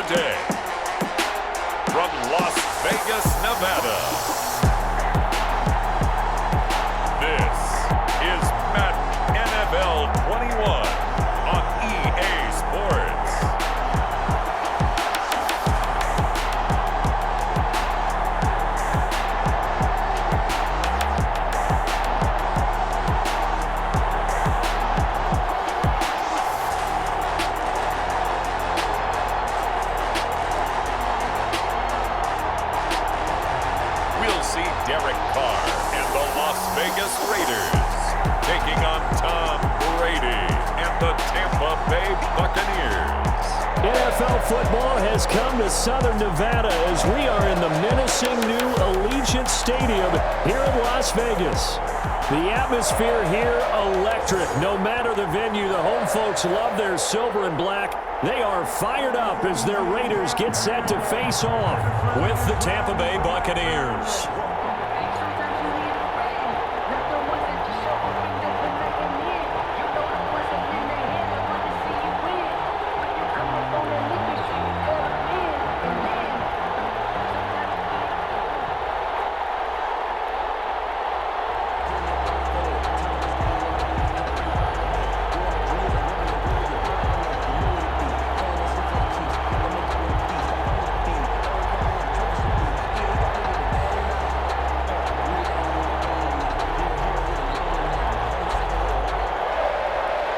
day. From Las Vegas, Nevada, this is Madden NFL 21 on EA Sports. Carr and the Las Vegas Raiders taking on Tom Brady and the Tampa Bay Buccaneers. NFL football has come to Southern Nevada as we are in the menacing new Allegiant Stadium here in Las Vegas. The atmosphere here electric. No matter the venue, the home folks love their silver and black. They are fired up as their Raiders get set to face off with the Tampa Bay Buccaneers.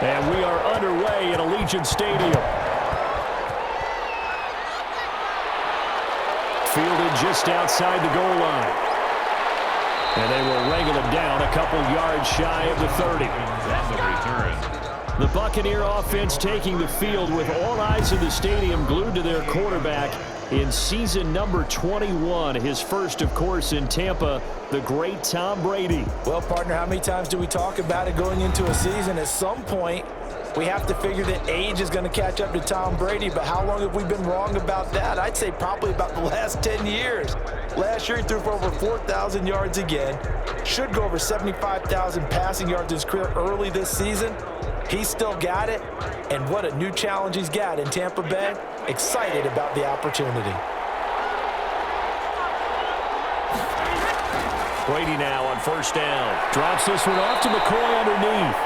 And we are underway at Allegiant Stadium. Fielded just outside the goal line. And they will wrangle him down a couple yards shy of the 30. On the return. The Buccaneer offense taking the field with all eyes in the stadium glued to their quarterback in season number 21. His first, of course, in Tampa, the great Tom Brady. Well, partner, how many times do we talk about it going into a season? At some point, we have to figure that age is going to catch up to Tom Brady, but how long have we been wrong about that? I'd say probably about the last 10 years. Last year, he threw for over 4,000 yards again. Should go over 75,000 passing yards in his career early this season. He's still got it, and what a new challenge he's got in Tampa Bay. Excited about the opportunity. Brady now on first down. Drops this one off to McCoy underneath.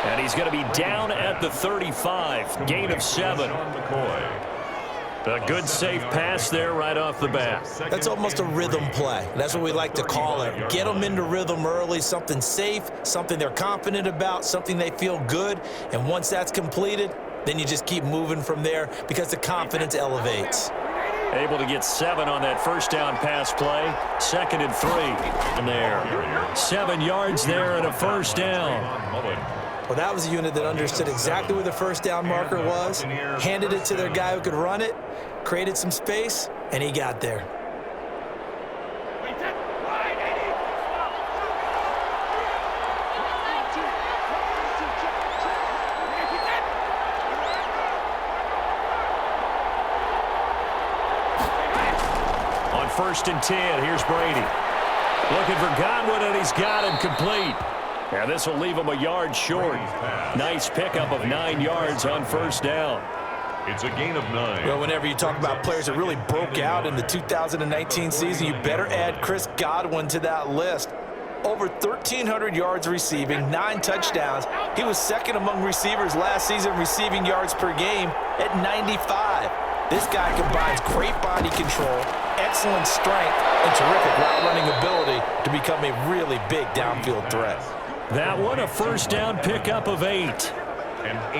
And he's going to be down at the 35. Gain of 7. A good safe pass there right off the bat. That's almost a rhythm play. That's what we like to call it. Get them into rhythm early, something safe, something they're confident about, something they feel good. And once that's completed, then you just keep moving from there because the confidence elevates. Able to get 7 on that first down pass play. 2nd and 3. And there. 7 yards there and a first down. Well, that was a unit that understood exactly where the first down marker was, handed it to their guy who could run it, created some space, and he got there. On 1st and 10, here's Brady. Looking for Godwin, and he's got him complete. And this will leave him a yard short. Nice pickup of 9 yards on first down. It's a gain of 9. Well, whenever you talk about players that really broke out in the 2019 season, you better add Chris Godwin to that list. Over 1,300 yards receiving, 9 touchdowns. He was second among receivers last season receiving yards per game at 95. This guy combines great body control, excellent strength, and terrific route running ability to become a really big downfield threat. That one, a first down pickup of 8.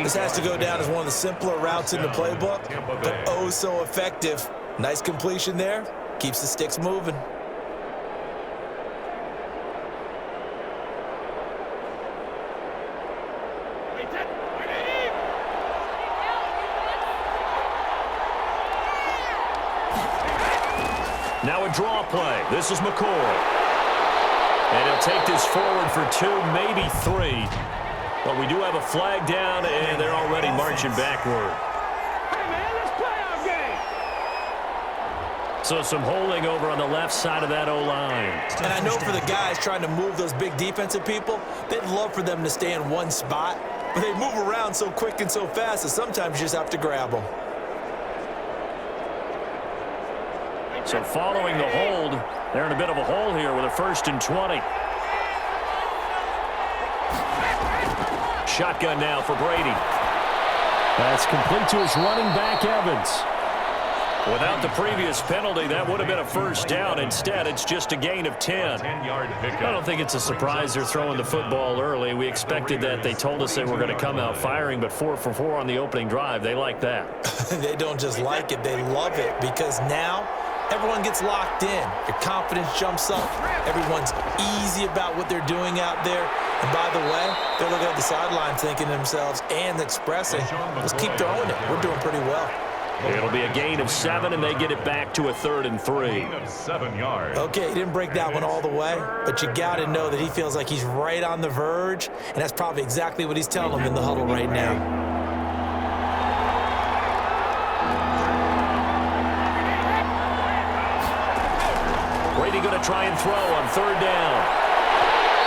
This has to go down as one of the simpler routes in the playbook, but oh so effective. Nice completion there. Keeps the sticks moving. Now a draw play. This is McCoy. And he'll take this forward for 2, maybe 3. But we do have a flag down, and they're already marching backward. Hey, man, let's play our game. So some holding over on the left side of that O-line. And I know for the guys trying to move those big defensive people, they'd love for them to stay in one spot. But they move around so quick and so fast that sometimes you just have to grab them. So following the hold, they're in a bit of a hole here with a 1st and 20. Shotgun now for Brady. That's complete to his running back, Evans. Without the previous penalty, that would have been a 1st down. Instead, it's just a gain of 10. I don't think it's a surprise they're throwing the football early. We expected that. They told us they were going to come out firing, but 4 for 4 on the opening drive. They like that. They don't just like it, they love it, because now everyone gets locked in. Your confidence jumps up. Everyone's easy about what they're doing out there. And by the way, they're looking at the sideline thinking to themselves and expressing, let's keep throwing it. We're doing pretty well. It'll be a gain of 7, and they get it back to a 3rd and 3. 7 yards. Okay, he didn't break that one all the way, but you got to know that he feels like he's right on the verge, and that's probably exactly what he's telling them in the huddle right now. Brady going to try and throw on 3rd down.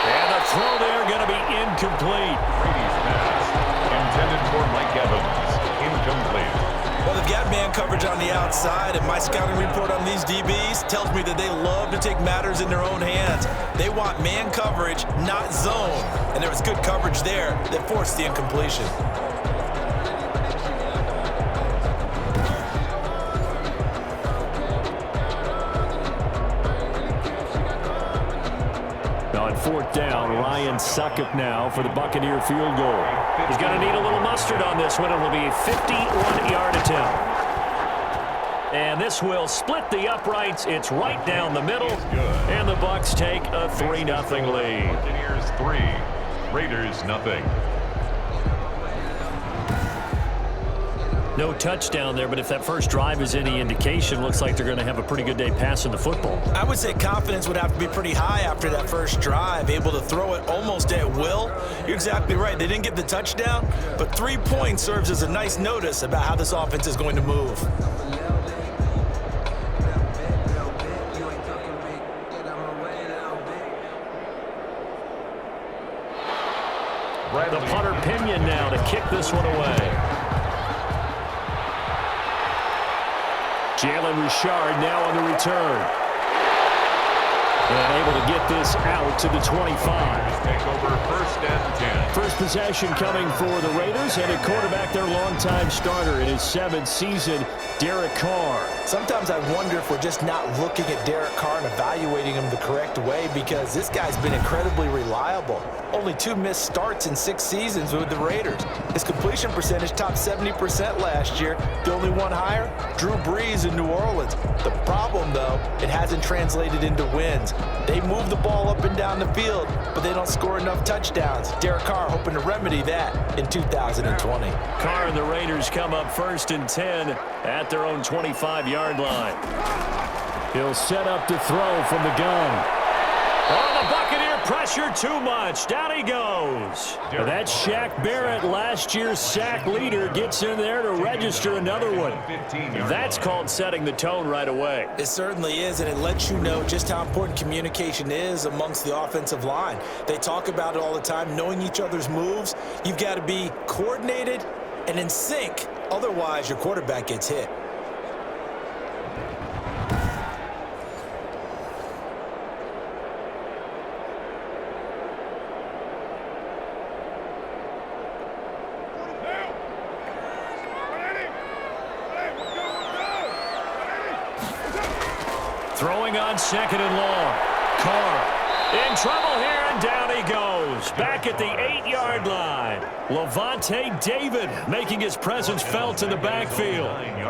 And the throw there going to be incomplete. Brady's pass intended for Mike Evans. Incomplete. Well, they've got man coverage on the outside, and my scouting report on these DBs tells me that they love to take matters in their own hands. They want man coverage, not zone. And there was good coverage there that forced the incompletion. On 4th down, Ryan Succop now for the Buccaneer field goal. He's going to need a little mustard on this one. It'll be a 51-yard attempt. And this will split the uprights. It's right down the middle. And the Bucs take a 3-0 lead. Buccaneers 3, Raiders 0. No touchdown there, but if that first drive is any indication, looks like they're going to have a pretty good day passing the football. I would say confidence would have to be pretty high after that first drive, able to throw it almost at will. You're exactly right. They didn't get the touchdown, but 3 points serves as a nice notice about how this offense is going to move. The punter Pinion now to kick this one away. Jalen Richard now on the return. And able to get this out to the 25. Take over 1st and 10. First possession coming for the Raiders, and at quarterback, their longtime starter in his 7th season, Derek Carr. Sometimes I wonder if we're just not looking at Derek Carr and evaluating him the correct way, because this guy's been incredibly reliable. Only 2 missed starts in 6 seasons with the Raiders. His completion percentage topped 70% last year. The only one higher, Drew Brees in New Orleans. The problem, though, it hasn't translated into wins. They move the ball up and down the field, but they don't score enough touchdowns. Derek Carr hoping to remedy that in 2020. Carr and the Raiders come up 1st and 10 at their own 25-yard line. He'll set up to throw from the gun. Oh, the Buccaneer pressure too much. Down he goes. That's Shaq Barrett, last year's sack leader, gets in there to register another one. That's called setting the tone right away. It certainly is, and it lets you know just how important communication is amongst the offensive line. They talk about it all the time, knowing each other's moves. You've got to be coordinated and in sync. Otherwise, your quarterback gets hit. Throwing on 2nd and long. Carr in trouble here, and down he goes. Back at the 8-yard line. Levante David making his presence felt in the backfield.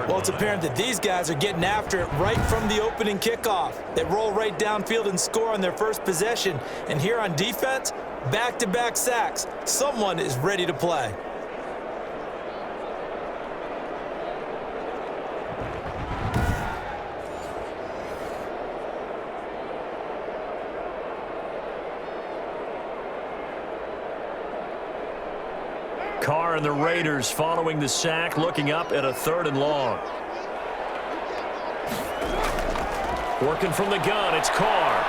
Well, it's apparent that these guys are getting after it right from the opening kickoff. They roll right downfield and score on their first possession. And here on defense, back-to-back sacks. Someone is ready to play. Carr and the Raiders following the sack, looking up at a 3rd and long. Working from the gun, it's Carr.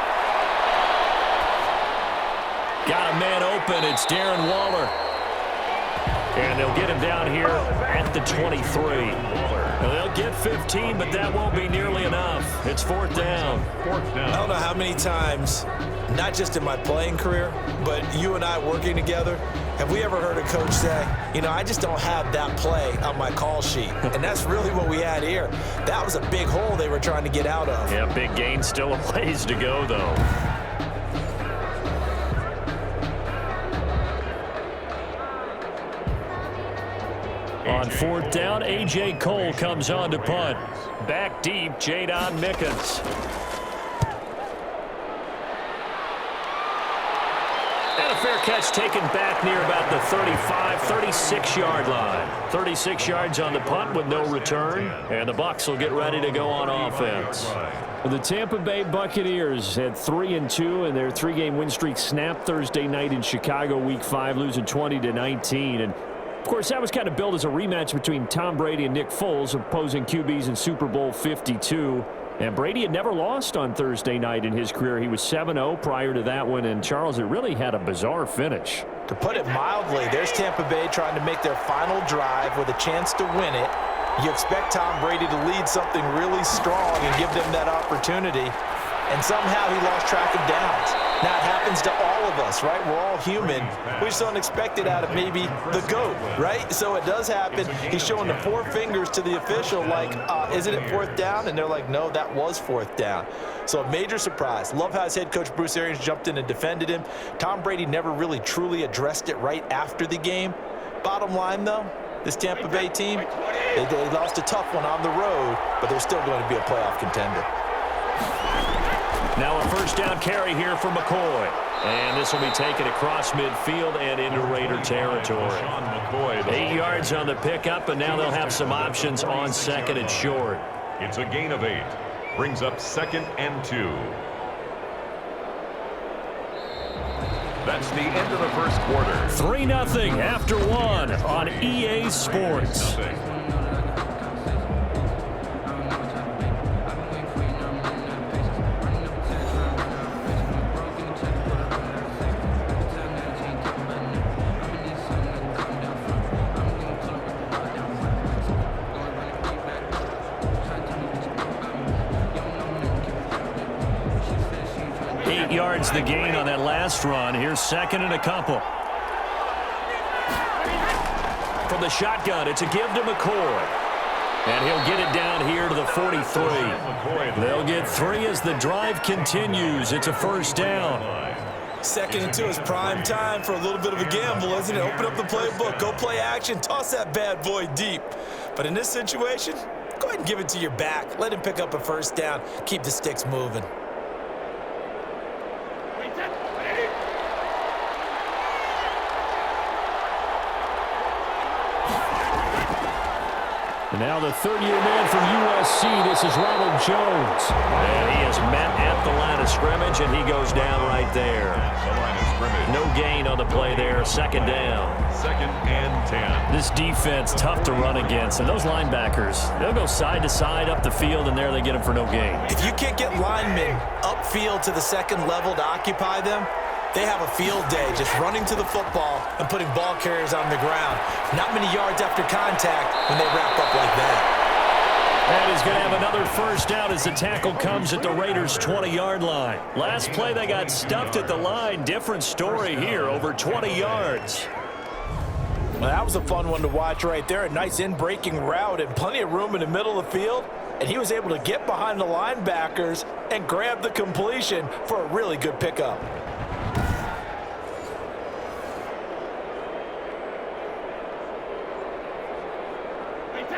Got a man open, it's Darren Waller. And they'll get him down here at the 23. And they'll get 15, but that won't be nearly enough. It's fourth down. I don't know how many times, not just in my playing career, but you and I working together, have we ever heard a coach say, you know, I just don't have that play on my call sheet? And that's really what we had here. That was a big hole they were trying to get out of. Yeah, big gain, still a ways to go, though. On fourth down, A.J. Cole comes on to punt. Back deep, Jadon Mickens. And a fair catch taken back near about the 35, 36-yard line. 36 yards on the punt with no return. And the Bucs will get ready to go on offense. The Tampa Bay Buccaneers had 3-2 in their three-game win streak snapped Thursday night in Chicago, Week 5, losing 20-19. And of course, that was kind of billed as a rematch between Tom Brady and Nick Foles, opposing QBs in Super Bowl 52. And Brady had never lost on Thursday night in his career. He was 7-0 prior to that one. And, Charles, it really had a bizarre finish. To put it mildly, there's Tampa Bay trying to make their final drive with a chance to win it. You expect Tom Brady to lead something really strong and give them that opportunity. And somehow he lost track of downs. Now, it happens to all of us, right? We're all human. We just don't expect it out of maybe the GOAT, right? So it does happen. He's showing the four fingers to the official like, isn't it fourth down? And they're like, no, that was fourth down. So a major surprise. Love how his head coach Bruce Arians jumped in and defended him. Tom Brady never really truly addressed it right after the game. Bottom line, though, this Tampa Bay team, they lost a tough one on the road, but they're still going to be a playoff contender. Now a first down carry here for McCoy. And this will be taken across midfield and into Raider territory. 8 yards on the pickup, and now they'll have some options on second and short. It's a gain of 8. Brings up 2nd and 2. That's the end of the first quarter. 3-0 after one on EA Sports. 8 yards the gain on that last run. Here's second and a couple. From the shotgun, it's a give to McCoy. And he'll get it down here to the 43. They'll get 3 as the drive continues. It's a first down. 2nd and 2 is prime time for a little bit of a gamble, isn't it? Open up the playbook, go play action, toss that bad boy deep. But in this situation, go ahead and give it to your back. Let him pick up a first down. Keep the sticks moving. And now the third-year man from USC, this is Ronald Jones. And he is met at the line of scrimmage, and he goes down right there. No gain on the play there, second down. 2nd and 10. This defense, tough to run against. And those linebackers, they'll go side to side up the field, and there they get them for no gain. If you can't get linemen upfield to the second level to occupy them, they have a field day just running to the football and putting ball carriers on the ground. Not many yards after contact when they wrap up like that. And he's going to have another first down as the tackle comes at the Raiders' 20-yard line. Last play, they got stuffed at the line. Different story here, over 20 yards. Well, that was a fun one to watch right there. A nice in-breaking route and plenty of room in the middle of the field. And he was able to get behind the linebackers and grab the completion for a really good pickup.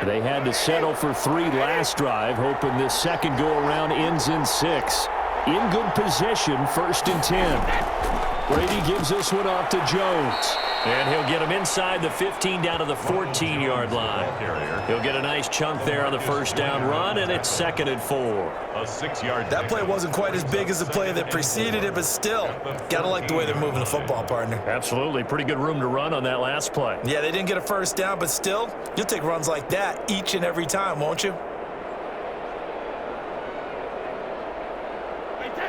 They had to settle for 3 last drive, hoping this second go-around ends in 6. In good position, 1st and 10. Brady gives this one off to Jones. And he'll get him inside the 15 down to the 14-yard line. He'll get a nice chunk there on the first down run, and it's 2nd and 4. A 6-yard. That play wasn't quite as big as the play that preceded it, but still, gotta like the way they're moving the football, partner. Absolutely. Pretty good room to run on that last play. Yeah, they didn't get a first down, but still, you'll take runs like that each and every time, won't you?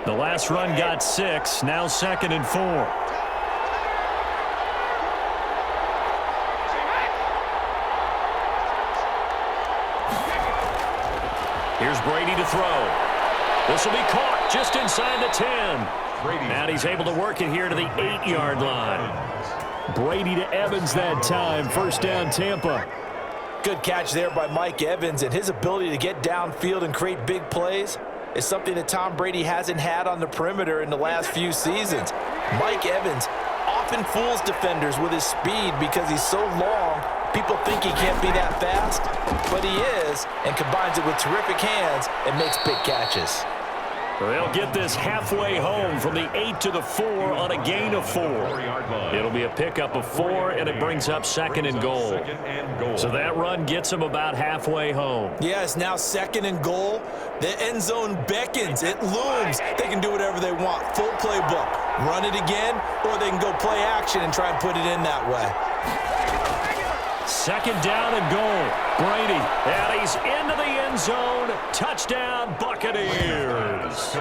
The last run got 6, now 2nd and 4. Here's Brady to throw. This will be caught just inside the 10. And he's able to work it here to the 8-yard line. Brady to Evans that time. First down, Tampa. Good catch there by Mike Evans, and his ability to get downfield and create big plays is something that Tom Brady hasn't had on the perimeter in the last few seasons. Mike Evans often fools defenders with his speed because he's so long. People think he can't be that fast, but he is, and combines it with terrific hands and makes big catches. They'll get this halfway home from the 8 to the 4 on a gain of 4. It'll be a pickup of 4, and it brings up second and goal. So that run gets them about halfway home. Yeah, it's now second and goal. The end zone beckons. It looms. They can do whatever they want. Full playbook. Run it again, or they can go play action and try and put it in that way. Second down and goal. Brady, and he's into the end zone. Touchdown, Buccaneers.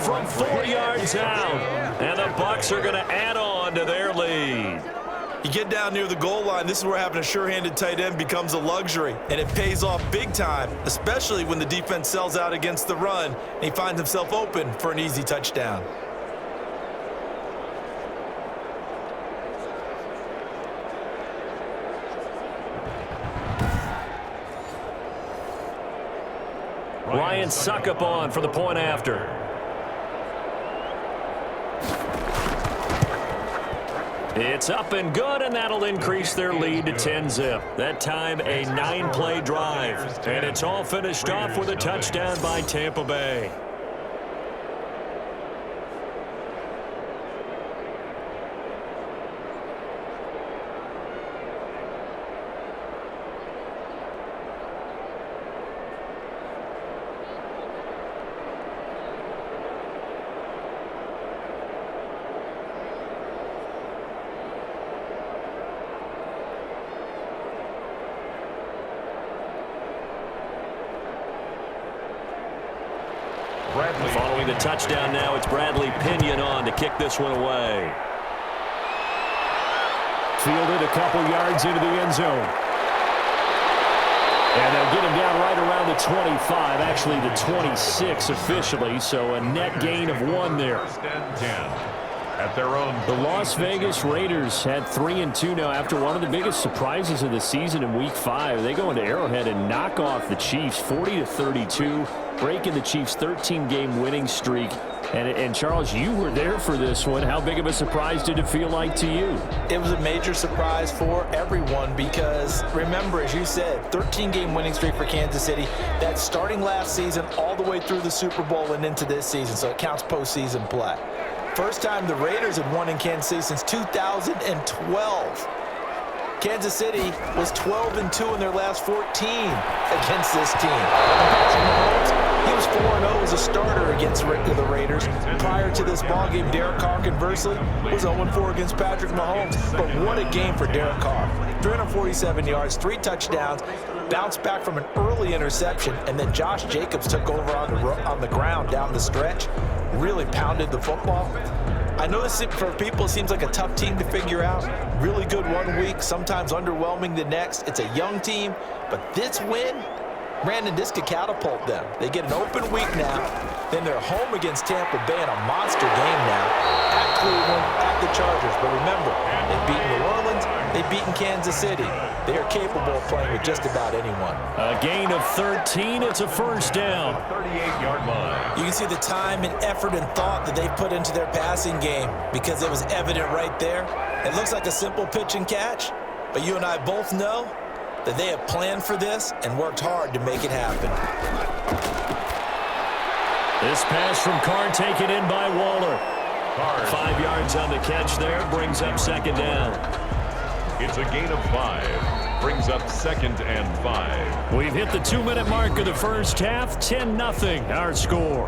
From 4 yards out, and the Bucs are going to add on to their lead. You get down near the goal line, this is where having a sure-handed tight end becomes a luxury, and it pays off big time, especially when the defense sells out against the run, and he finds himself open for an easy touchdown. Ryan Suckup on for the point after. It's up and good, and that'll increase their lead to 10-zip. That time a 9-play drive, and it's all finished off with a touchdown by Tampa Bay. Following the touchdown now, it's Bradley Pinion on to kick this one away. Fielded a couple yards into the end zone. And they'll get him down right around the 25, actually the 26 officially, so a net gain of 1 there. At their own. The Las Vegas Raiders had 3-2 now after one of the biggest surprises of the season in Week 5. They go into Arrowhead and knock off the Chiefs 40-32, breaking the Chiefs' 13-game winning streak. And Charles, you were there for this one. How big of a surprise did it feel like to you? It was a major surprise for everyone because, remember, as you said, 13-game winning streak for Kansas City. That's starting last season all the way through the Super Bowl and into this season, so it counts postseason play. First time the Raiders had won in Kansas City since 2012. Kansas City was 12-2 in their last 14 against this team. Patrick Mahomes, he was 4-0 as a starter against the Raiders. Prior to this ballgame, Derek Carr, conversely, was 0-4 against Patrick Mahomes. But what a game for Derek Carr. 347 yards, 3 touchdowns, bounced back from an early interception, and then Josh Jacobs took over on the ground down the stretch, really pounded the football. I know this for people seems like a tough team to figure out. Really good one week, sometimes underwhelming the next. It's a young team, but this win, Brandon, this could catapult them. They get an open week now, then they're home against Tampa Bay in a monster game now, at Cleveland, at the Chargers. But remember, they've beaten New Orleans, they've beaten Kansas City. They are capable of playing with just about anyone. A gain of 13, it's a first down. 38-yard line. You can see the time and effort and thought that they put into their passing game because it was evident right there. It looks like a simple pitch and catch, but you and I both know that they have planned for this and worked hard to make it happen. This pass from Carr taken in by Waller. 5 yards on the catch there, brings up second down. It's a gain of 5. Brings up 2nd and 5. We've hit the 2-minute mark of the first half. 10-0 our score.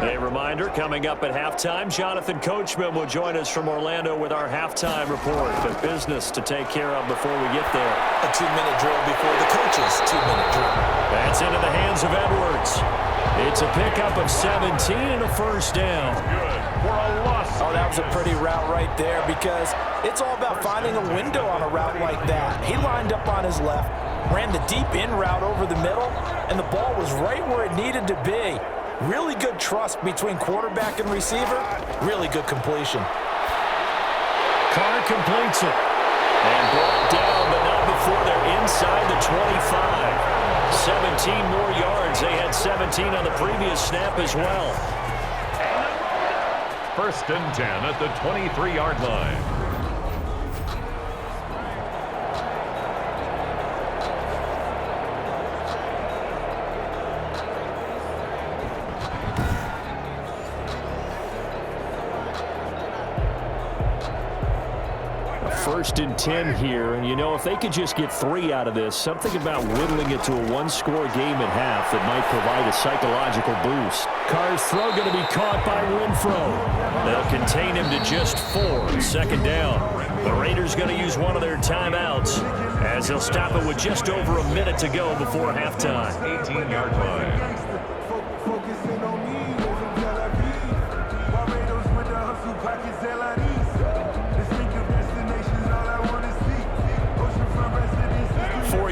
A reminder, coming up at halftime, Jonathan Coachman will join us from Orlando with our halftime report. But business to take care of before we get there. A 2-minute drill before the coaches' 2-minute drill. That's into the hands of Edwards. It's a pickup of 17 and a first down. Good for a loss. Oh, that was a pretty route right there because it's all about finding a window on a route like that. He lined up on his left, ran the deep in route over the middle, and the ball was right where it needed to be. Really good trust between quarterback and receiver. Really good completion. Carr completes it. And brought down, but not before they're inside the 25. 17 more yards. They had 17 on the previous snap as well. First and 10 at the 23-yard line. First and 10 here, and you know, if they could just get 3 out of this, something about whittling it to a one-score game at half that might provide a psychological boost. Carr's throw going to be caught by Renfro. They'll contain him to just 4. Second down. The Raiders going to use one of their timeouts as they'll stop it with just over a minute to go before halftime. 18-yard line.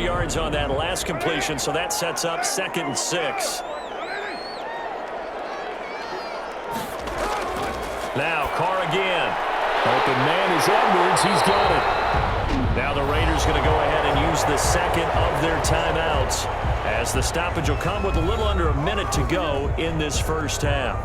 Yards on that last completion, so that sets up 2nd and 6. Now Carr again. Open man is Edwards. He's got it. Now the Raiders going to go ahead and use the second of their timeouts as the stoppage will come with a little under a minute to go in this first half.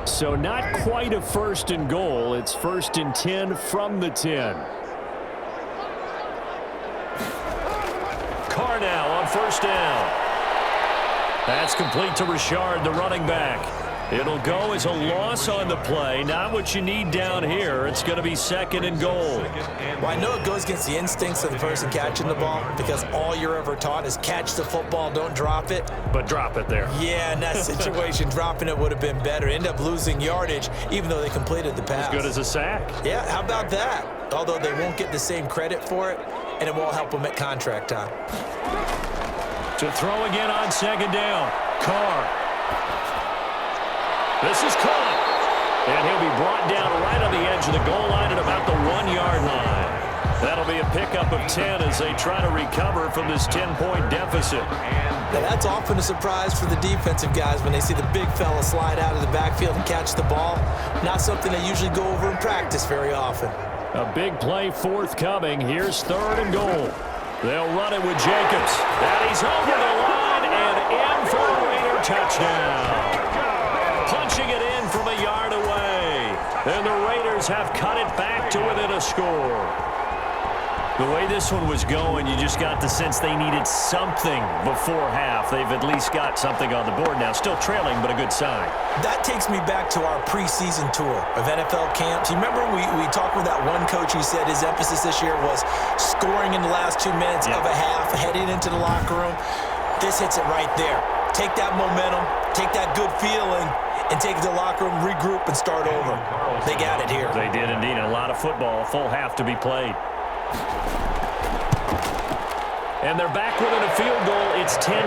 So not quite a first and goal. It's first and 10 from the 10. Carr now on first down. That's complete to Richard, the running back. It'll go as a loss on the play. Not what you need down here. It's going to be 2nd and goal. Well, I know it goes against the instincts of the person catching the ball because all you're ever taught is catch the football, don't drop it. But drop it there. Yeah, in that situation, dropping it would have been better. End up losing yardage, even though they completed the pass. As good as a sack. Yeah, how about that? Although they won't get the same credit for it, and it won't help them at contract time. To throw again on 2nd down. Carr. This is caught. And he'll be brought down right on the edge of the goal line at about the 1-yard line. That'll be a pickup of 10 as they try to recover from this 10-point deficit. Now that's often a surprise for the defensive guys when they see the big fella slide out of the backfield and catch the ball. Not something they usually go over in practice very often. A big play forthcoming. Here's 3rd and goal. They'll run it with Jacobs. And he's over the line and in for a Raider touchdown. Punching it in from a yard away. And the Raiders have cut it back to within a score. The way this one was going, you just got the sense they needed something before half. They've at least got something on the board now. Still trailing, but a good sign. That takes me back to our preseason tour of NFL camps. You remember we talked with that one coach who said his emphasis this year was scoring in the last 2 minutes of a half, heading into the locker room. This hits it right there. Take that momentum, take that good feeling, and take it to the locker room, regroup, and start over. They got it here. They did indeed. A lot of football, a full half to be played. And they're back within a field goal. It's 10-7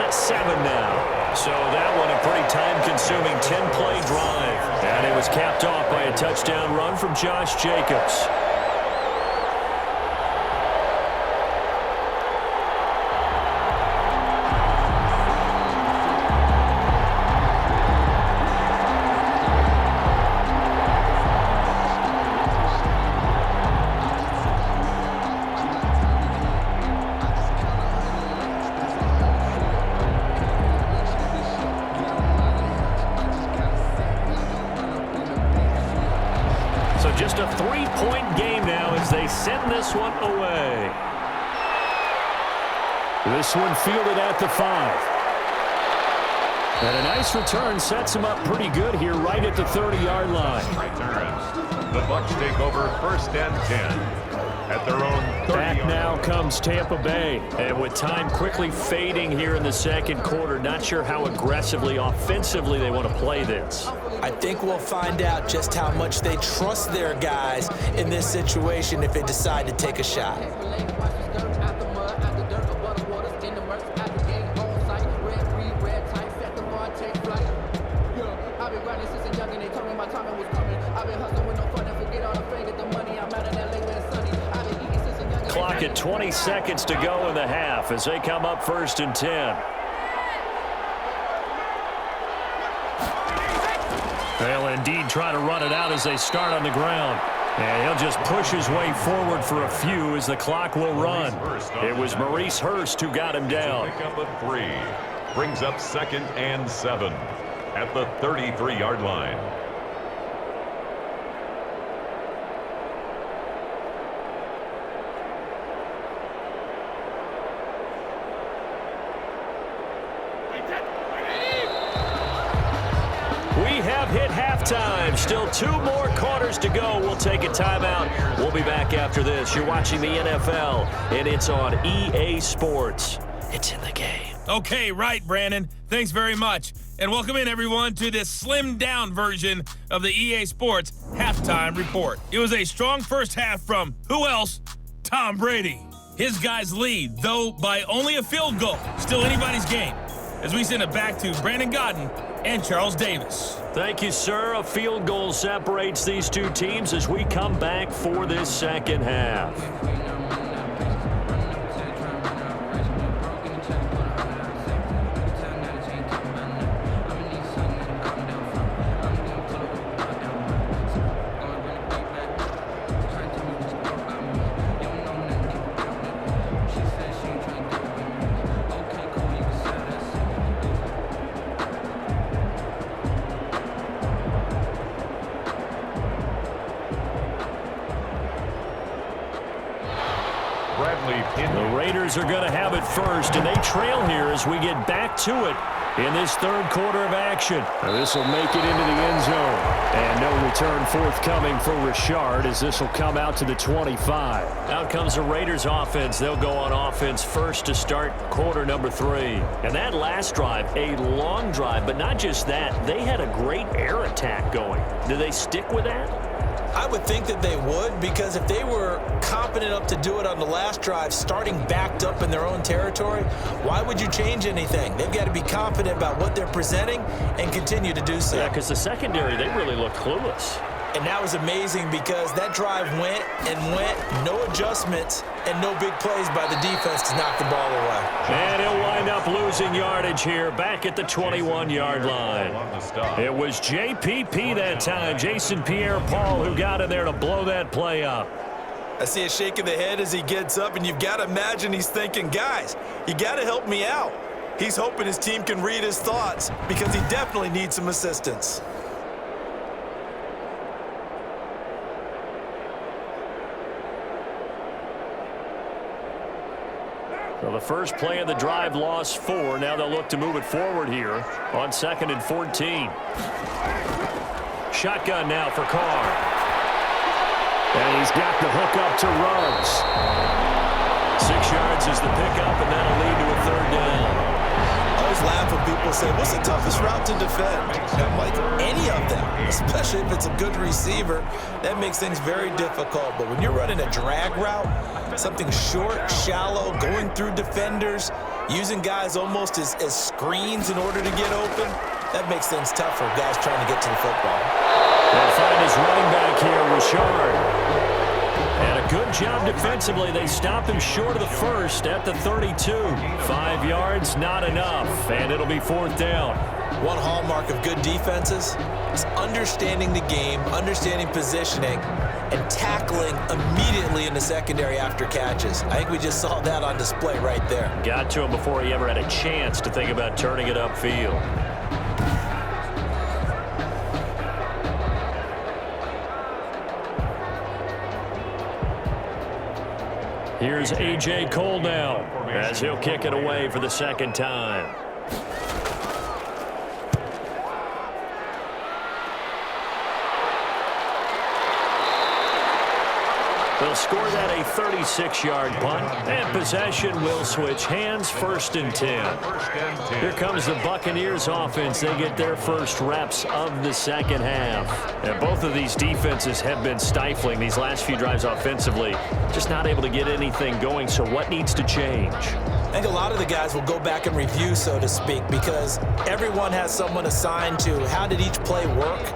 now. So that one a pretty time-consuming 10-play drive. And it was capped off by a touchdown run from Josh Jacobs. Just a 3-point game now as they send this one away. This one fielded at the 5. And a nice return sets him up pretty good here right at the 30-yard line. Returns. The Bucs take over 1st and 10 at their own 30-yard line. Back now comes Tampa Bay. And with time quickly fading here in the second quarter, not sure how aggressively, offensively they want to play this. I think we'll find out just how much they trust their guys in this situation if they decide to take a shot. Clock at 20 seconds to go in the half as they come up 1st and 10. They'll indeed try to run it out as they start on the ground. And he'll just push his way forward for a few as the clock will run. It was Maurice Hurst who got him down. Pick up a 3. Brings up 2nd and 7 at the 33-yard line. We have hit halftime. Still 2 more quarters to go. We'll take a timeout. We'll be back after this. You're watching the NFL, and it's on EA Sports. It's in the game. Okay, right, Brandon. Thanks very much. And welcome in, everyone, to this slimmed-down version of the EA Sports Halftime Report. It was a strong first half from, who else? Tom Brady. His guys lead, though by only a field goal. Still anybody's game. As we send it back to Brandon Godden and Charles Davis. Thank you, sir. A field goal separates these two teams as we come back for this second half. The Raiders are going to have it first, and they trail here as we get back to it in this third quarter of action. This will make it into the end zone. And no return forthcoming for Richard as this will come out to the 25. Out comes the Raiders offense. They'll go on offense first to start quarter number 3. And that last drive, a long drive, but not just that. They had a great air attack going. Do they stick with that? I would think that they would, because if they were competent enough to do it on the last drive, starting backed up in their own territory, why would you change anything? They've got to be confident about what they're presenting and continue to do so. Yeah, because the secondary, they really looked clueless. And that was amazing because that drive went and went, no adjustments, and no big plays by the defense to knock the ball away. And he'll wind up losing yardage here back at the 21-yard line. It was JPP that time, Jason Pierre-Paul, who got in there to blow that play up. I see a shake of the head as he gets up, and you've got to imagine he's thinking, guys, you got to help me out. He's hoping his team can read his thoughts because he definitely needs some assistance. So the first play of the drive lost 4. Now they'll look to move it forward here on 2nd and 14. Shotgun now for Carr. And he's got the hook up to Ruggs. 6 yards is the pickup, and that'll lead to a 3rd down. I always laugh when people say, what's the toughest route to defend? And I'm like, any of them, especially if it's a good receiver. That makes things very difficult. But when you're running a drag route, something short, shallow, going through defenders, using guys almost as screens in order to get open, that makes things tough for guys trying to get to the football. They'll find his running back here, Richard. And a good job defensively. They stopped him short of the first at the 32. 5 yards, not enough, and it'll be 4th down. One hallmark of good defenses is understanding the game, understanding positioning, and tackling immediately in the secondary after catches. I think we just saw that on display right there. Got to him before he ever had a chance to think about turning it upfield. Here's A.J. Cole now as he'll kick it away for the 2nd time. The They'll score that a 36-yard punt, and possession will switch hands, 1st and 10. Here comes the Buccaneers offense. They get their first reps of the second half. And both of these defenses have been stifling these last few drives offensively, just not able to get anything going. So what needs to change? I think a lot of the guys will go back and review, so to speak, because everyone has someone assigned to how did each play work.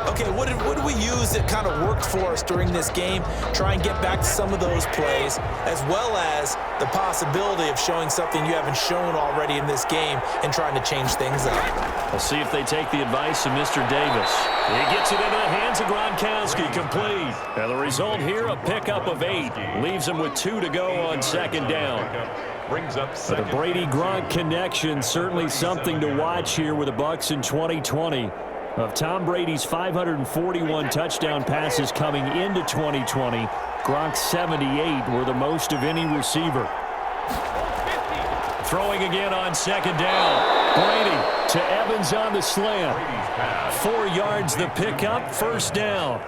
Okay, what did we use that kind of worked for us during this game? Try and get back to some of those plays, as well as the possibility of showing something you haven't shown already in this game and trying to change things up. We'll see if they take the advice of Mr. Davis. He gets it into the hands of Gronkowski, complete. And the result here, a pickup of 8. Leaves him with 2 to go on 2nd down. Brings up second. The Brady-Gronk connection, certainly something to watch here with the Bucs in 2020. Of Tom Brady's 541 touchdown passes coming into 2020, Gronk's 78 were the most of any receiver. Throwing again on 2nd down. Brady to Evans on the slant. 4 yards the pickup, 1st down.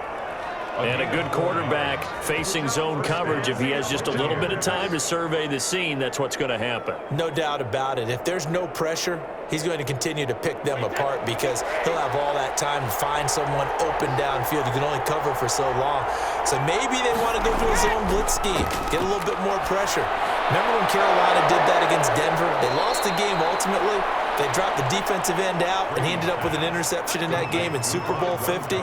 And a good quarterback facing zone coverage. If he has just a little bit of time to survey the scene, that's what's going to happen. No doubt about it. If there's no pressure, he's going to continue to pick them apart because he'll have all that time to find someone open downfield. You can only cover for so long. So maybe they want to go to a zone blitz scheme, get a little bit more pressure. Remember when Carolina did that against Denver? They lost the game ultimately. They dropped the defensive end out, and he ended up with an interception in that game in Super Bowl 50.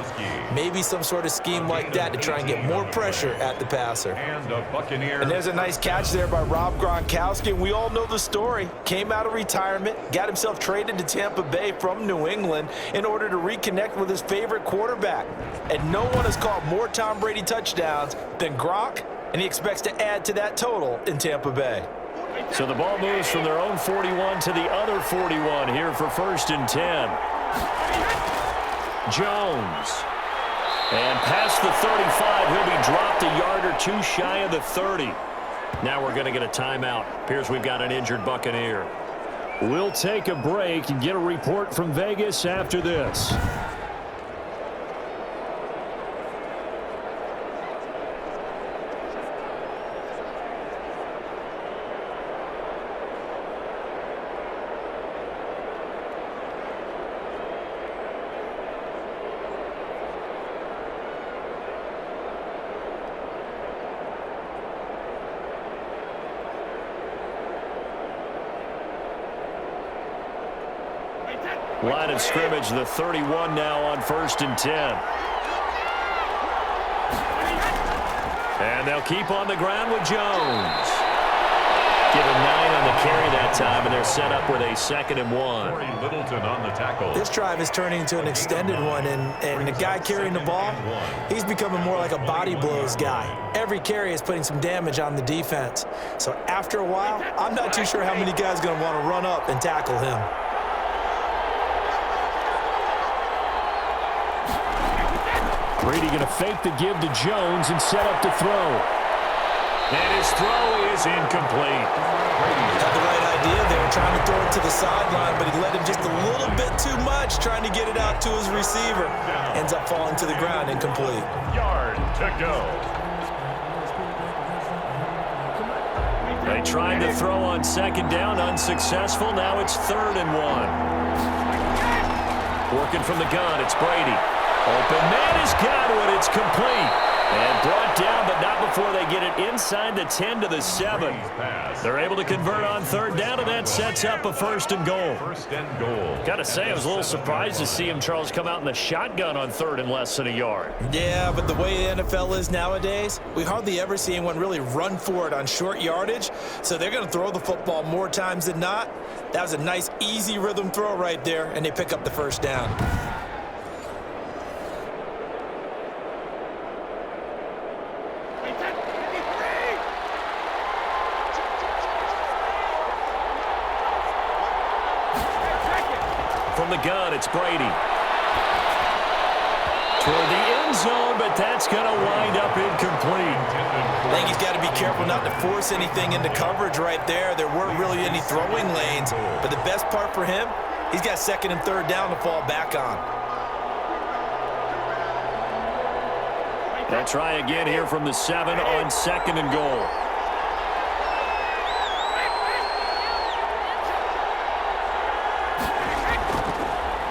Maybe some sort of scheme like that to try and get more pressure at the passer. And there's a nice catch there by Rob Gronkowski, and we all know the story. Came out of retirement, got himself traded to Tampa Bay from New England in order to reconnect with his favorite quarterback. And no one has caught more Tom Brady touchdowns than Gronk, and he expects to add to that total in Tampa Bay. So the ball moves from their own 41 to the other 41 here for 1st and 10. Jones. And past the 35, he'll be dropped a yard or 2 shy of the 30. Now we're going to get a timeout. Appears we've got an injured Buccaneer. We'll take a break and get a report from Vegas after this. Line of scrimmage, the 31 now on 1st and 10. And they'll keep on the ground with Jones. Give him 9 on the carry that time, and they're set up with a 2nd and 1. Littleton on the tackle. This drive is turning into an extended one, and the guy carrying the ball, he's becoming more like a body blows guy. Every carry is putting some damage on the defense. So after a while, I'm not too sure how many guys are going to want to run up and tackle him. Brady going to fake the give to Jones and set up to throw. And his throw is incomplete. Had the right idea there, trying to throw it to the sideline, but he let him just a little bit too much, trying to get it out to his receiver. Ends up falling to the ground, incomplete. Yard to go. They tried to throw on 2nd down, unsuccessful. Now it's 3rd and 1. Working from the gun, it's Brady. Open man has got it. It's complete. And brought down, but not before they get it inside the 10 to the 7. They're able to convert on 3rd down, and that sets up a 1st and goal. 1st and goal. Got to say, I was a little surprised to see him, Charles, come out in the shotgun on 3rd and less than a yard. Yeah, but the way the NFL is nowadays, we hardly ever see anyone really run for it on short yardage, so they're going to throw the football more times than not. That was a nice, easy rhythm throw right there, and they pick up the 1st down. From the gun, it's Brady. Toward the end zone, but that's going to wind up incomplete. I think he's got to be careful not to force anything into coverage right there. There weren't really any throwing lanes, but the best part for him, he's got 2nd and 3rd down to fall back on. They'll try again here from the 7 on 2nd and goal.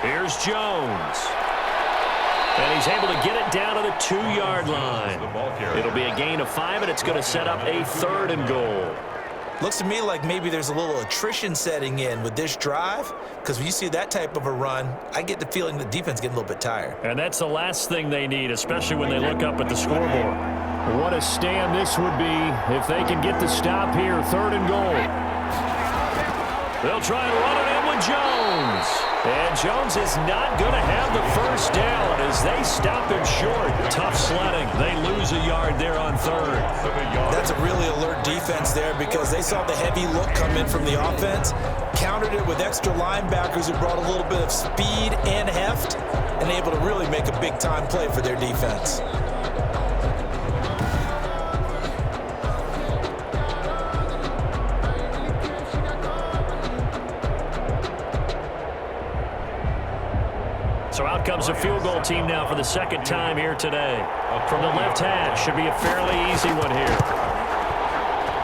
Here's Jones. And he's able to get it down to the 2-yard line. It'll be a gain of 5, and it's going to set up a 3rd and goal. Looks to me like maybe there's a little attrition setting in with this drive, because when you see that type of a run, I get the feeling the defense getting a little bit tired. And that's the last thing they need, especially when they look up at the scoreboard. What a stand this would be if they can get the stop here. 3rd and goal. They'll try and run it in with Jones. And Jones is not going to have the first down as they stop him short. Tough sledding. They lose a yard there on 3rd. That's a really alert defense there because they saw the heavy look come in from the offense, countered it with extra linebackers who brought a little bit of speed and heft, and able to really make a big-time play for their defense. So out comes a field goal team now for the 2nd time here today. From the left hash, should be a fairly easy one here.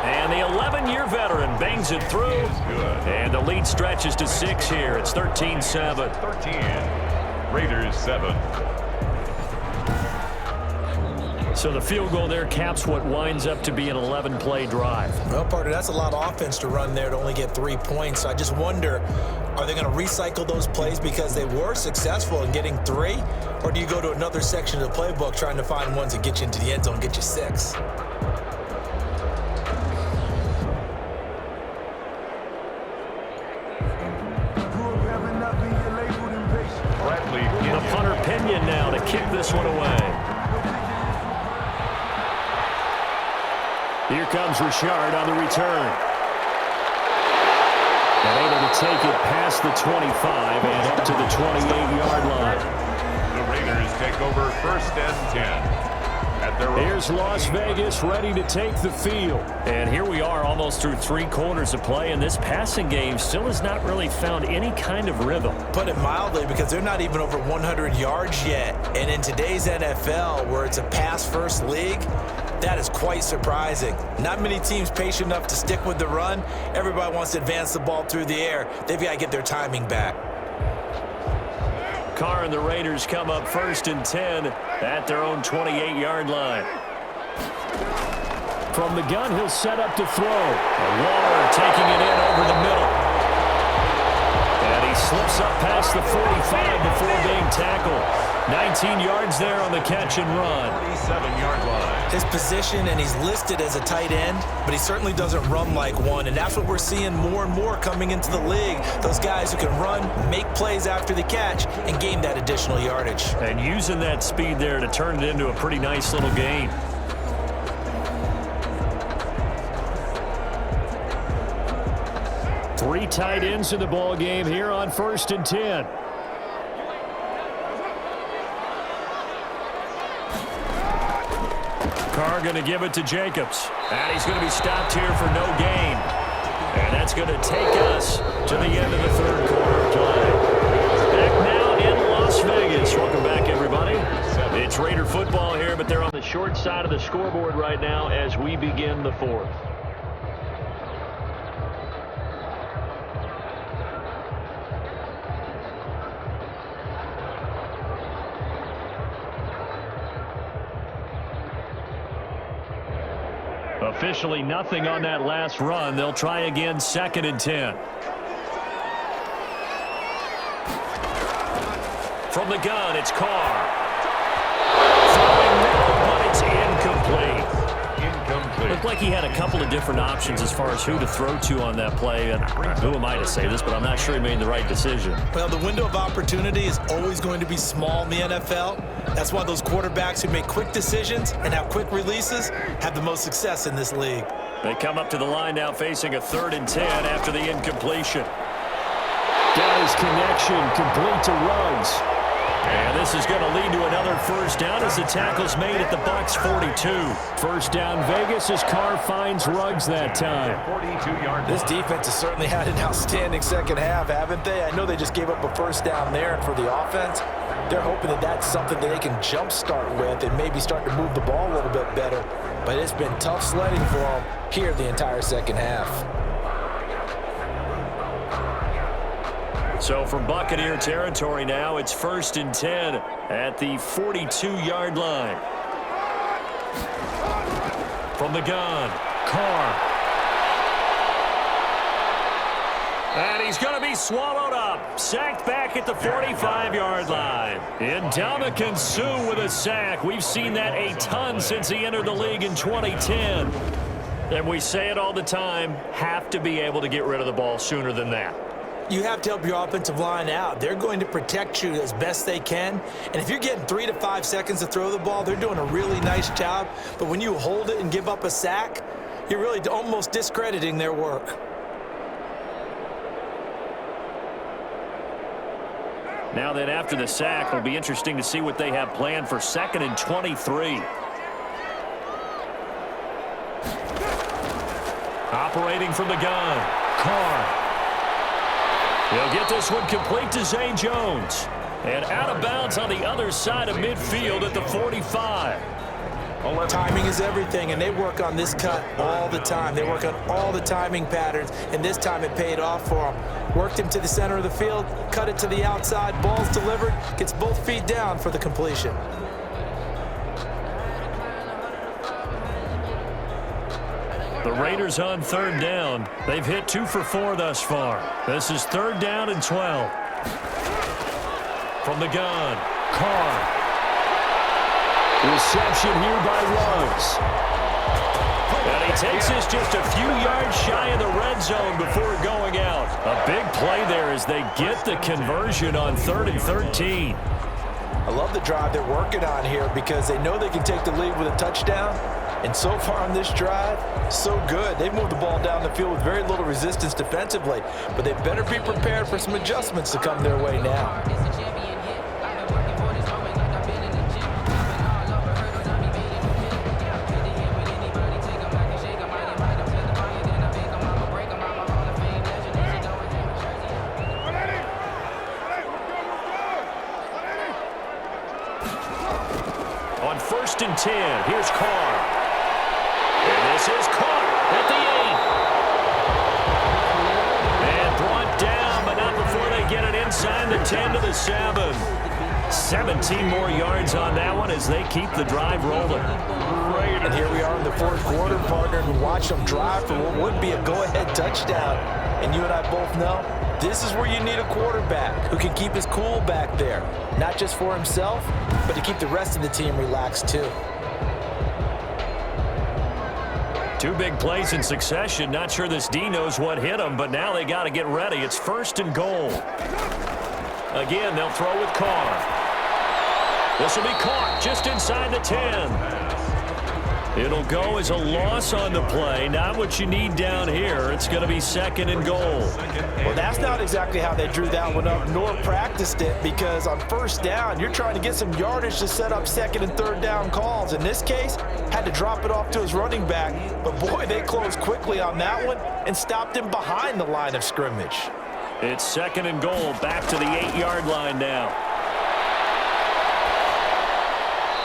And the 11-year veteran bangs it through. And the lead stretches to 6 here. It's 13-7. 13. Raiders 7. So the field goal there caps what winds up to be an 11-play drive. Well, partner, that's a lot of offense to run there to only get 3 points. So I just wonder, are they going to recycle those plays because they were successful in getting 3? Or do you go to another section of the playbook trying to find ones that get you into the end zone and get you 6? The punter Pinion now to kick this one away. Here comes Richard on the return. And able to take it past the 25 and up to the 28-yard line. The Raiders take over 1st and 10. Here's Las Vegas ready to take the field. And here we are almost through 3 quarters of play, and this passing game still has not really found any kind of rhythm. Put it mildly, because they're not even over 100 yards yet. And in today's NFL, where it's a pass-first league, that is quite surprising. Not many teams patient enough to stick with the run. Everybody wants to advance the ball through the air. They've got to get their timing back. Carr and the Raiders come up 1st and 10 at their own 28-yard line. From the gun, he'll set up to throw. Waller taking it in over the middle. And he slips up past the 45 before being tackled. 19 yards there on the catch and run. 47-yard line. His position, and he's listed as a tight end, but he certainly doesn't run like one, and that's what we're seeing more and more coming into the league. Those guys who can run, make plays after the catch, and gain that additional yardage. And using that speed there to turn it into a pretty nice little gain. Three tight ends in the ball game here on 1st and 10. Carr going to give it to Jacobs. And he's going to be stopped here for no gain. And that's going to take us to the end of the 3rd quarter of play. Back now in Las Vegas. Welcome back, everybody. It's Raider football here, but they're on the short side of the scoreboard right now as we begin the 4th. Officially nothing on that last run. They'll try again 2nd and 10. From the gun, it's Carr. Throwing now, but it's incomplete. Looked like he had a couple of different options as far as who to throw to on that play. And who am I to say this, but I'm not sure he made the right decision. Well, the window of opportunity is always going to be small in the NFL. That's why those quarterbacks who make quick decisions and have quick releases have the most success in this league. They come up to the line now facing a 3rd and 10 after the incompletion. Got his connection complete to Ruggs. And this is going to lead to another first down as the tackle's made at the Bucs 42. First down Vegas as Carr finds Ruggs that time. This defense has certainly had an outstanding second half, haven't they? I know they just gave up a first down there, and for the offense, they're hoping that that's something that they can jumpstart with and maybe start to move the ball a little bit better. But it's been tough sledding for them here the entire second half. So from Buccaneer territory now, it's 1st and 10 at the 42-yard line. From the gun, Carr. And he's going to be swallowed up. Sacked back at the 45-yard line. Ndamukong Suh with a sack. We've seen that a ton since he entered the league in 2010. And we say it all the time, have to be able to get rid of the ball sooner than that. You have to help your offensive line out. They're going to protect you as best they can. And if you're getting 3 to 5 seconds to throw the ball, they're doing a really nice job. But when you hold it and give up a sack, you're really almost discrediting their work. Now then, after the sack, it'll be interesting to see what they have planned for 2nd and 23. Operating from the gun, Carr. He'll get this one complete to Zay Jones. And out of bounds on the other side of midfield at the 45. Timing is everything, and they work on this cut all the time. They work on all the timing patterns, and this time it paid off for them. Worked him to the center of the field, cut it to the outside, ball's delivered, gets both feet down for the completion. The Raiders on 3rd down. They've hit 2 for 4 thus far. This is 3rd down and 12. From the gun, Carr. Reception here by Ruggs. And he takes this just a few yards shy of the red zone before going out. A big play there as they get the conversion on 3rd and 13. I love the drive they're working on here because they know they can take the lead with a touchdown. And so far on this drive, so good. They've moved the ball down the field with very little resistance defensively. But they better be prepared for some adjustments to come their way now. On 1st and 10, here's Carr. And this is Carr at the 8. And brought down, but not before they get it inside the 10 to the 7. 17 more yards on that one as they keep the drive rolling. And here we are in the 4th quarter, partner, and watch them drive for what would be a go-ahead touchdown. And you and I both know this is where you need a quarterback who can keep his cool back there. Not just for himself, but to keep the rest of the team relaxed too. 2 big plays in succession. Not sure this D knows what hit him, but now they got to get ready. It's 1st and goal. Again, they'll throw with Carr. This will be caught just inside the 10. It'll go as a loss on the play. Not what you need down here. It's going to be 2nd and goal. Well, that's not exactly how they drew that one up, nor practiced it, because on 1st down, you're trying to get some yardage to set up 2nd and 3rd down calls. In this case, had to drop it off to his running back, but boy, they closed quickly on that one and stopped him behind the line of scrimmage. It's 2nd and goal, back to the 8-yard line now.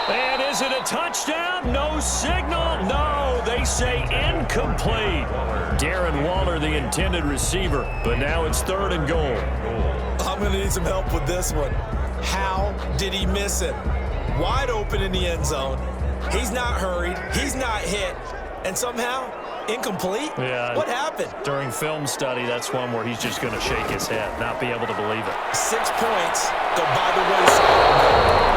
And is it a touchdown? No signal. No, they say incomplete. Darren Waller, the intended receiver, but now it's 3rd and goal. I'm going to need some help with this one. How did he miss it? Wide open in the end zone. He's not hurried. He's not hit. And somehow, incomplete? Yeah. What happened? During film study, that's one where he's just going to shake his head, not be able to believe it. 6 points go by the wayside.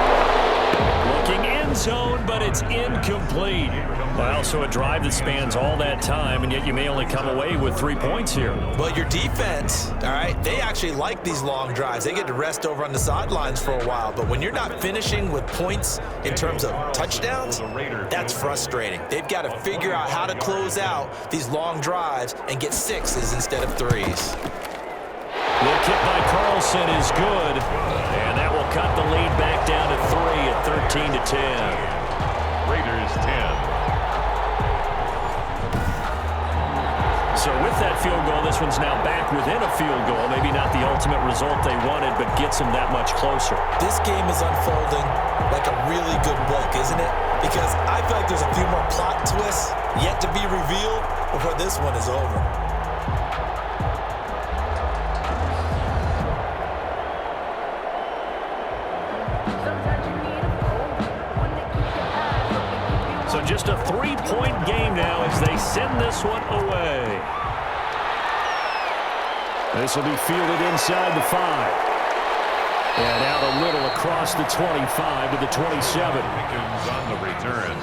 Looking end zone, but it's incomplete. Well, so a drive that spans all that time, and yet you may only come away with 3 points here. Well, your defense, all right, they actually like these long drives. They get to rest over on the sidelines for a while. But when you're not finishing with points in terms of touchdowns, that's frustrating. They've got to figure out how to close out these long drives and get 6s instead of 3s. The kick by Carlson is good, and that will they'll cut the lead back down to 3 at 13-10. Raiders 10. So with that field goal, this one's now back within a field goal. Maybe not the ultimate result they wanted, but gets them that much closer. This game is unfolding like a really good book, isn't it? Because I feel like there's a few more plot twists yet to be revealed before this one is over. So just a 3-point game now as they send this one away. This will be fielded inside the 5. And out a little across the 25 to the 27. Pickens on the return.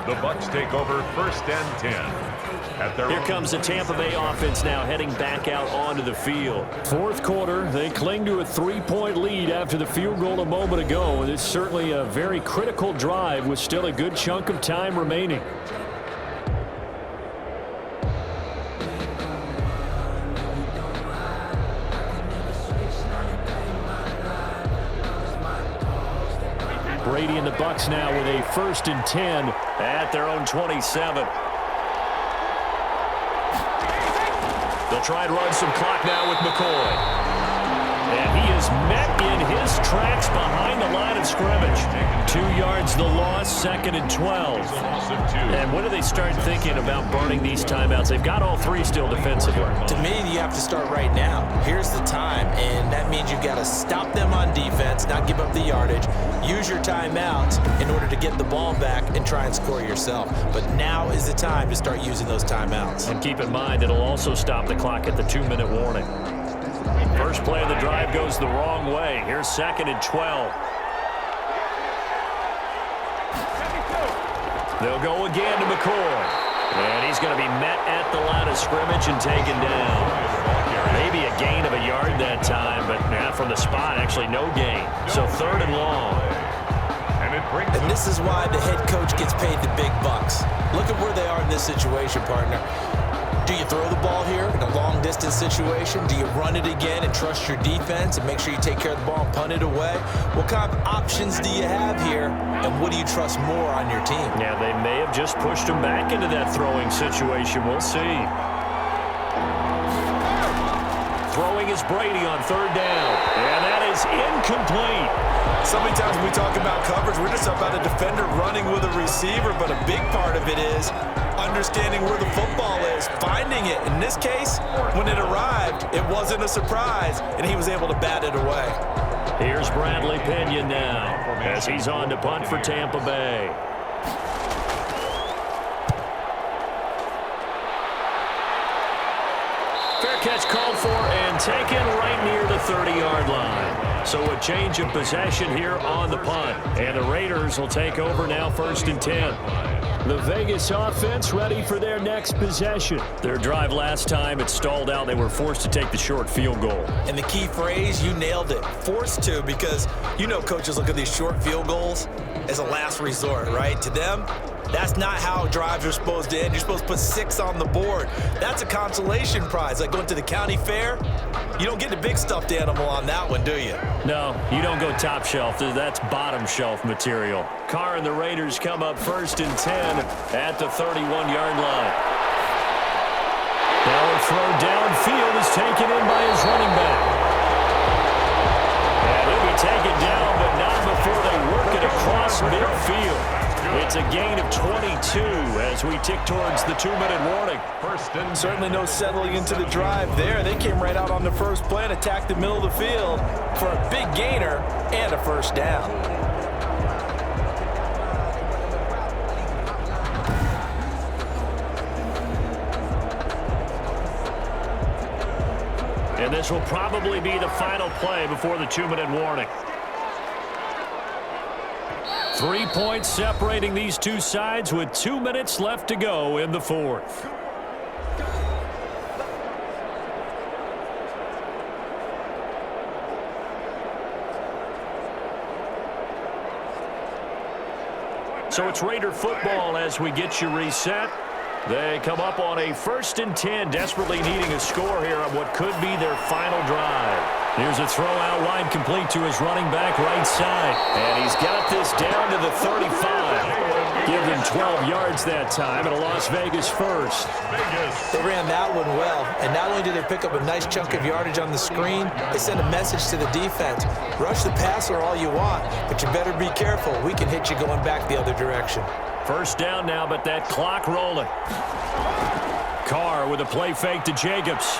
The Bucs take over 1st and 10. Here comes the Tampa Bay offense now heading back out onto the field. Fourth quarter, they cling to a 3-point lead after the field goal a moment ago. And it's certainly a very critical drive with still a good chunk of time remaining. Brady and the Bucs now with a 1st and 10 at their own 27. They'll try and run some clock now with McCoy. And he is met in his tracks behind the line of scrimmage. 2 yards the loss, 2nd and 12. And when do they start thinking about burning these timeouts? They've got all 3 still defensively. To me, you have to start right now. Here's the time, and that means you've got to stop them on defense, not give up the yardage, use your timeouts in order to get the ball back and try and score yourself. But now is the time to start using those timeouts. And keep in mind, it'll also stop the clock at the 2-minute warning. First play of the drive goes the wrong way. Here's 2nd and 12. They'll go again to McCoy. And he's going to be met at the line of scrimmage and taken down. Maybe a gain of a yard that time, but from the spot, actually no gain. So 3rd and long. And this is why the head coach gets paid the big bucks. Look at where they are in this situation, partner. Do you throw the ball here in a long-distance situation? Do you run it again and trust your defense and make sure you take care of the ball and punt it away? What kind of options do you have here, and what do you trust more on your team? Yeah, they may have just pushed him back into that throwing situation. We'll see. Throwing is Brady on 3rd down, and that is incomplete. So many times when we talk about coverage, we're just about a defender running with a receiver, but a big part of it is understanding where the football is, finding it. In this case, when it arrived, it wasn't a surprise, and he was able to bat it away. Here's Bradley Pinion now as he's on to punt for Tampa Bay. Fair catch called for and taken right near the 30-yard line. So a change of possession here on the punt. And the Raiders will take over now 1st and 10. The Vegas offense ready for their next possession. Their drive last time, it stalled out. They were forced to take the short field goal. And the key phrase, you nailed it, forced to, because you know coaches look at these short field goals as a last resort, right? To them, that's not how drives are supposed to end. You're supposed to put 6 on the board. That's a consolation prize. Like going to the county fair, you don't get the big stuffed animal on that one, do you? No, you don't go top shelf. That's bottom shelf material. Carr and the Raiders come up 1st and 10 at the 31-yard line. Now a throw downfield is taken in by his running back. And he'll be taken down, but not before they work it across midfield. It's a gain of 22 as we tick towards the 2-minute warning. Certainly no settling into the drive there. They came right out on the first play and attacked the middle of the field for a big gainer and a 1st down. And this will probably be the final play before the 2-minute warning. 3 points separating these two sides with 2 minutes left to go in the 4th. So it's Raider football as we get you reset. They come up on a 1st and 10, desperately needing a score here on what could be their final drive. Here's a throw out wide, complete to his running back right side. And he's got this down to the 35. Give him 12 yards that time, and a Las Vegas first. They ran that one well, and not only did they pick up a nice chunk of yardage on the screen, they sent a message to the defense. Rush the passer all you want, but you better be careful. We can hit you going back the other direction. First down now, but that clock rolling. Carr with a play fake to Jacobs.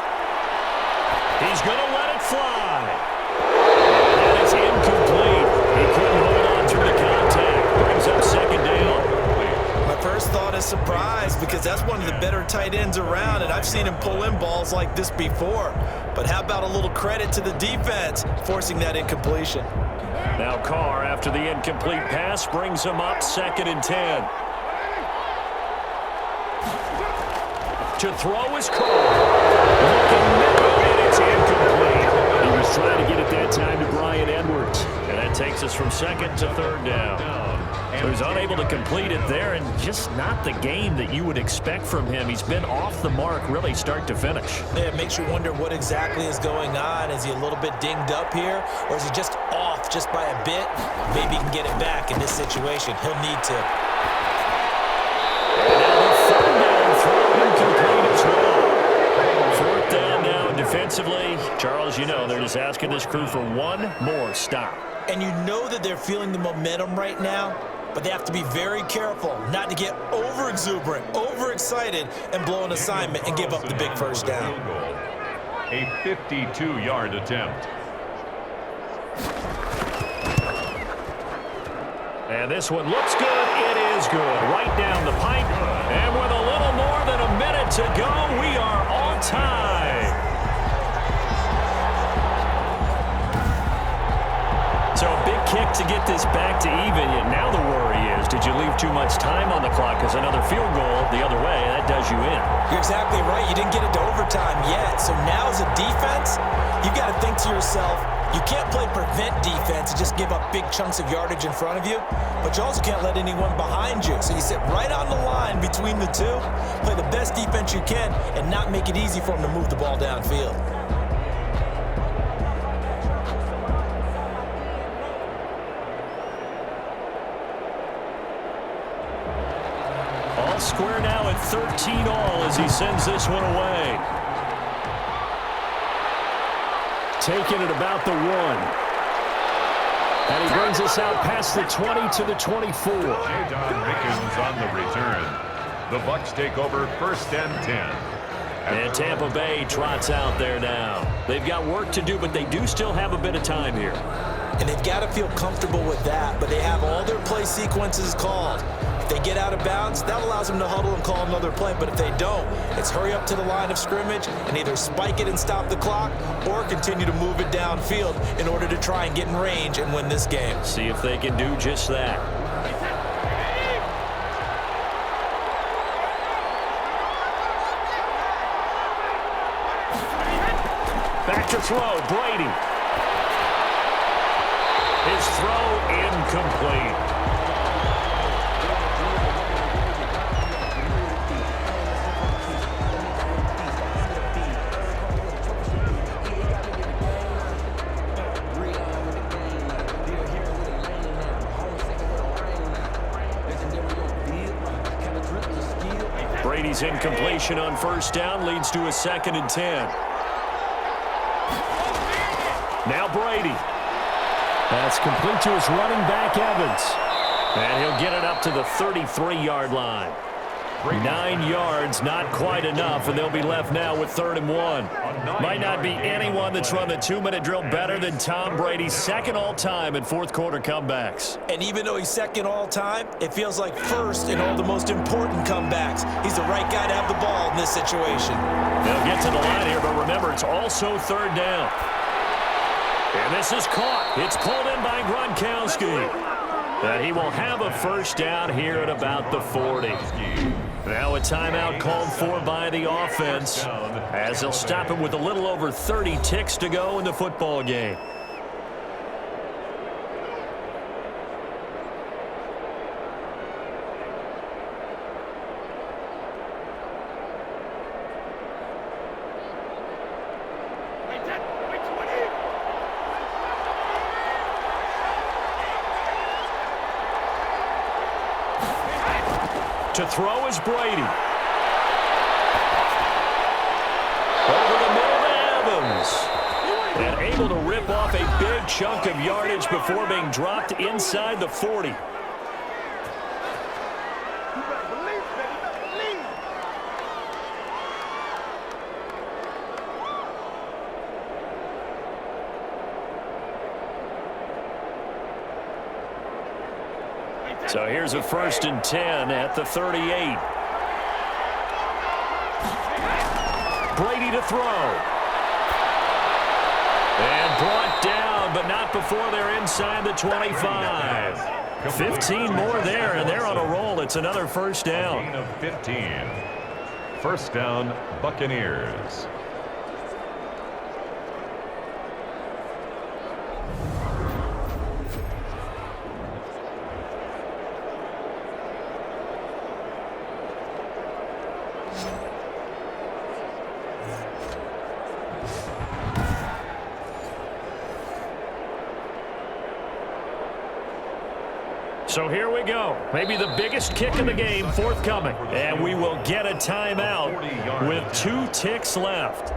He's going to let it fly. That is incomplete. He couldn't hold on through the contact. Brings up second down. My first thought is surprise, because that's one of the better tight ends around, and I've seen him pull in balls like this before. But how about a little credit to the defense forcing that incompletion? Now Carr, after the incomplete pass, brings him up 2nd and 10. To throw is Carr. Looking middle, and it's incomplete. He was trying to get it that time to Bryan Edwards. And that takes us from 2nd to 3rd down. So he's unable to complete it there, and just not the game that you would expect from him. He's been off the mark really start to finish. Yeah, it makes you wonder what exactly is going on. Is he a little bit dinged up here, or is he just off just by a bit? Maybe he can get it back in this situation. He'll need to. And now the 3rd down throw incomplete as well. 4th down now defensively. Charles, you know, they're just asking this crew for one more stop. And you know that they're feeling the momentum right now, but they have to be very careful not to get over-exuberant, overexcited, and blow an assignment and give up the big first down. A 52-yard attempt. And this one looks good. It is good. Right down the pipe. And with a little more than a minute to go, we are on time. So a big kick to get this back to even. Now the worry is, did you leave too much time on the clock? Because another field goal the other way, that does you in. You're exactly right. You didn't get it to overtime yet. So now as a defense, you've got to think to yourself, you can't play prevent defense and just give up big chunks of yardage in front of you, but you also can't let anyone behind you. So you sit right on the line between the two, play the best defense you can, and not make it easy for them to move the ball downfield. All square now at 13 all as he sends this one away. Taking it about the 1. And he brings us out past the 20 to the 24. Jadon Mickens on the return. The Bucs take over 1st and 10. And Tampa Bay trots out there now. They've got work to do, but they do still have a bit of time here. And they've got to feel comfortable with that, but they have all their play sequences called. If they get out of bounds, that allows them to huddle and call another play. But if they don't, it's hurry up to the line of scrimmage and either spike it and stop the clock or continue to move it downfield in order to try and get in range and win this game. See if they can do just that. Back to throw, Brady. His throw incomplete. Brady's incompletion on 1st down leads to a 2nd and 10. Now Brady. That's complete to his running back, Evans. And he'll get it up to the 33-yard line. 9 yards, not quite enough, and they'll be left now with 3rd and 1. Might not be anyone that's run the 2-minute drill better than Tom Brady, 2nd all-time in 4th-quarter comebacks. And even though he's 2nd all-time, it feels like 1st in all the most important comebacks. He's the right guy to have the ball in this situation. They'll get to the line here, but remember, it's also 3rd down. And this is caught. It's pulled in by Gronkowski. And he will have a 1st down here at about the 40. Now a timeout called for by the offense as they'll stop him with a little over 30 ticks to go in the football game. To throw is Brady. Over the middle to Evans. And able to rip off a big chunk of yardage before being dropped inside the 40. So here's a 1st and 10 at the 38. Brady to throw. And brought down, but not before they're inside the 25. 15 more there, and they're on a roll. It's another 1st down. Of 15. 1st down, Buccaneers. So here we go. Maybe the biggest kick of the game forthcoming. And we will get a timeout with 2 ticks left.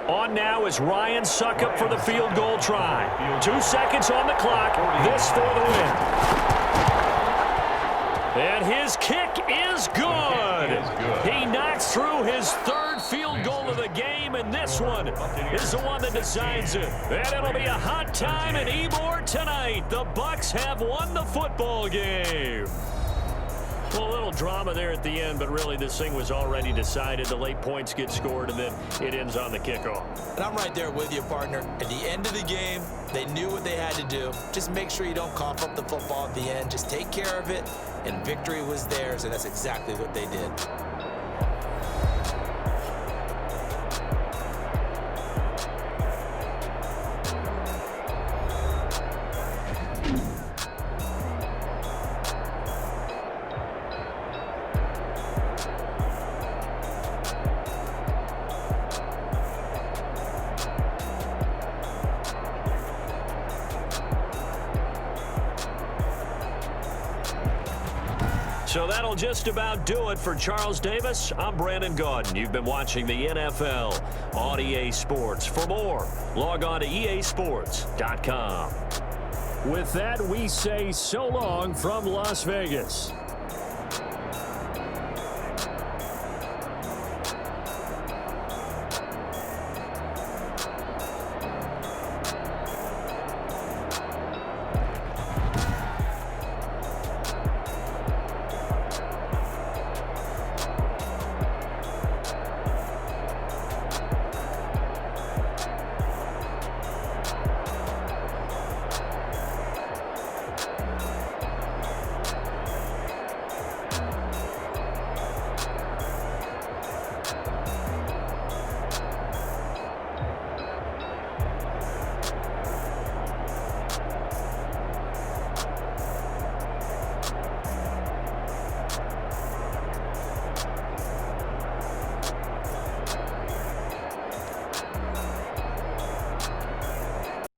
On now is Ryan Suckup for the field goal try. 2 seconds on the clock. This for the win. And his kick is good. He knocks through his 3rd field goal of the game, and this one is the one that decides it. And it'll be a hot time in Ybor tonight. The Bucs have won the football game. Well, a little drama there at the end, but really this thing was already decided. The late points get scored, and then it ends on the kickoff. And I'm right there with you, partner. At the end of the game, they knew what they had to do. Just make sure you don't cough up the football at the end. Just take care of it, and victory was theirs, and that's exactly what they did. So that'll just about do it for Charles Davis. I'm Brandon Gaudin. You've been watching the NFL on EA Sports. For more, log on to easports.com. With that, we say so long from Las Vegas.